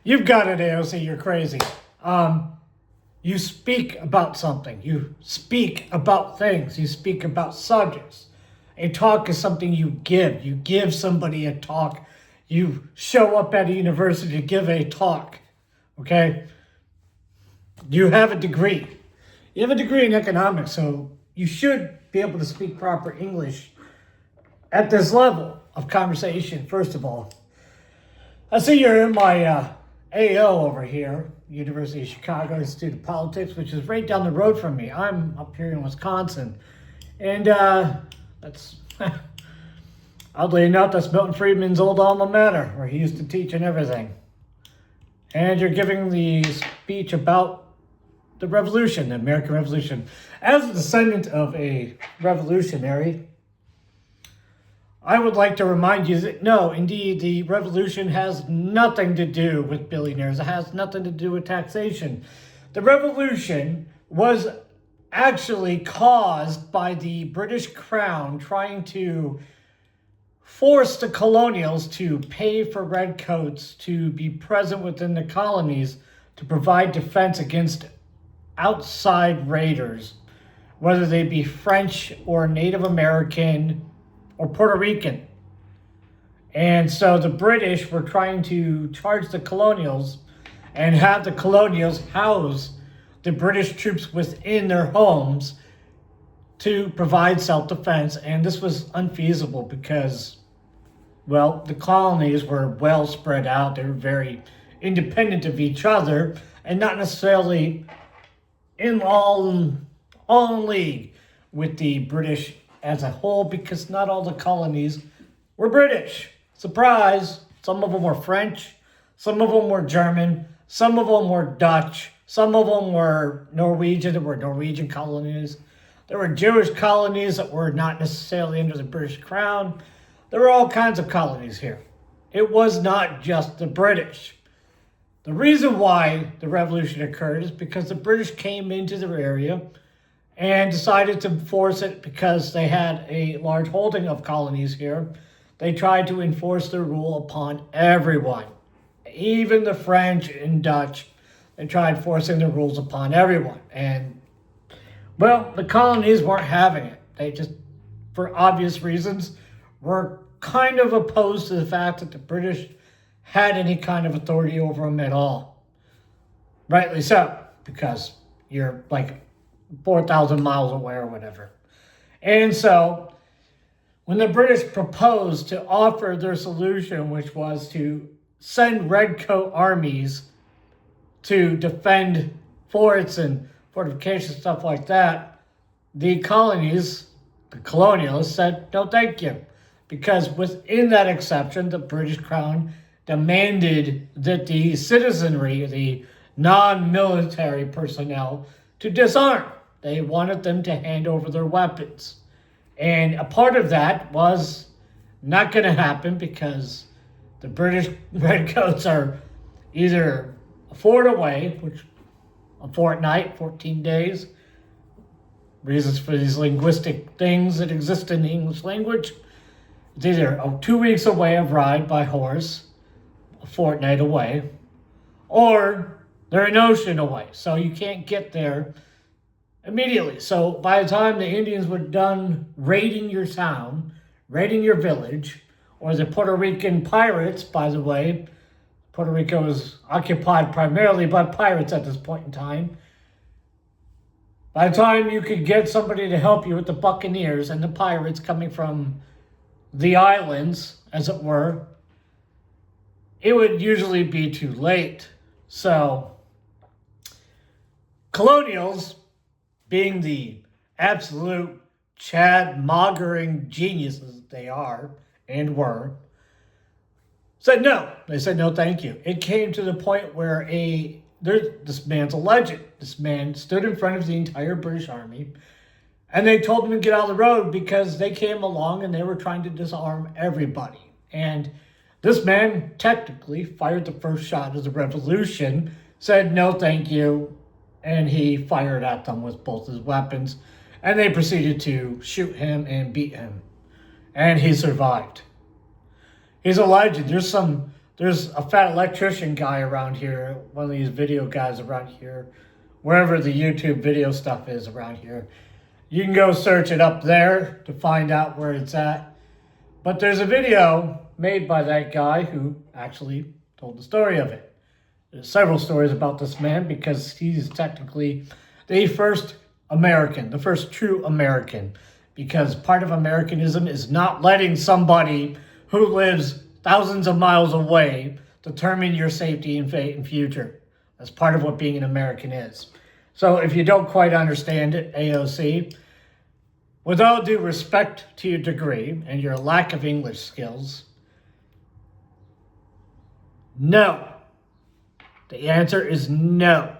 You've got it, AOC. You're crazy. You speak about something. You speak about things. You speak about subjects. A talk is something you give. You give somebody a talk. You show up at a university to give a talk. Okay? You have a degree. You have a degree in economics, so you should be able to speak proper English at this level of conversation, first of all. I see you're in my AO over here, University of Chicago Institute of Politics, which is right down the road from me. I'm up here in Wisconsin. And that's, oddly enough, that's Milton Friedman's old alma mater, where he used to teach and everything. And you're giving the speech about the revolution, the American Revolution. As a descendant of a revolutionary, I would like to remind you that no, indeed, the revolution has nothing to do with billionaires. It has nothing to do with taxation. The revolution was actually caused by the British Crown trying to force the colonials to pay for redcoats to be present within the colonies to provide defense against outside raiders, whether they be French or Native American or Puerto Rican. And so the British were trying to charge the colonials and have the colonials house the British troops within their homes to provide self-defense. And this was unfeasible because, well, the colonies were well spread out. They were very independent of each other and not necessarily in all in league with the British as a whole, because not all the colonies were British. Surprise! Some of them were French, some of them were German, some of them were Dutch, some of them were Norwegian. There were Norwegian colonies. There were Jewish colonies that were not necessarily under the British Crown. There were all kinds of colonies here. It was not just the British. The reason why the revolution occurred is because the British came into their area and decided to force it because they had a large holding of colonies here. They tried to enforce their rule upon everyone, even the French and Dutch. They tried forcing the rules upon everyone. And, well, the colonies weren't having it. They just, for obvious reasons, were kind of opposed to the fact that the British had any kind of authority over them at all. Rightly so, because you're like 4,000 miles away or whatever. And so when the British proposed to offer their solution, which was to send redcoat armies to defend forts and fortifications, stuff like that, the colonies, the colonialists, said, no thank you. Because within that exception, the British Crown demanded that the citizenry, the non-military personnel, to disarm. They wanted them to hand over their weapons. And a part of that was not going to happen because the British redcoats are either a fort away, which a fortnight, 14 days, reasons for these linguistic things that exist in the English language. It's either 2 weeks away of ride by horse, a fortnight away, or they're an ocean away, so you can't get there immediately. So by the time the Indians were done raiding your town, raiding your village, or the Puerto Rican pirates, by the way, Puerto Rico was occupied primarily by pirates at this point in time. By the time you could get somebody to help you with the buccaneers and the pirates coming from the islands, as it were, it would usually be too late. So colonials, being the absolute Chad-moggering geniuses they are and were, said no. They said no, thank you. It came to the point where this man's a legend. This man stood in front of the entire British Army, and they told him to get out of the road because they came along and they were trying to disarm everybody. And this man technically fired the first shot of the revolution, said no, thank you, and he fired at them with both his weapons, and they proceeded to shoot him and beat him. And he survived. He's a legend. There's some There's a fat electrician guy around here, one of these video guys around here, wherever the YouTube video stuff is around here. You can go search it up there to find out where it's at. But there's a video made by that guy who actually told the story of it. There's several stories about this man because he's technically the first American, the first true American. Because part of Americanism is not letting somebody who lives thousands of miles away determine your safety and fate and future. That's part of what being an American is. So if you don't quite understand it, AOC, with all due respect to your degree and your lack of English skills, no. The answer is no.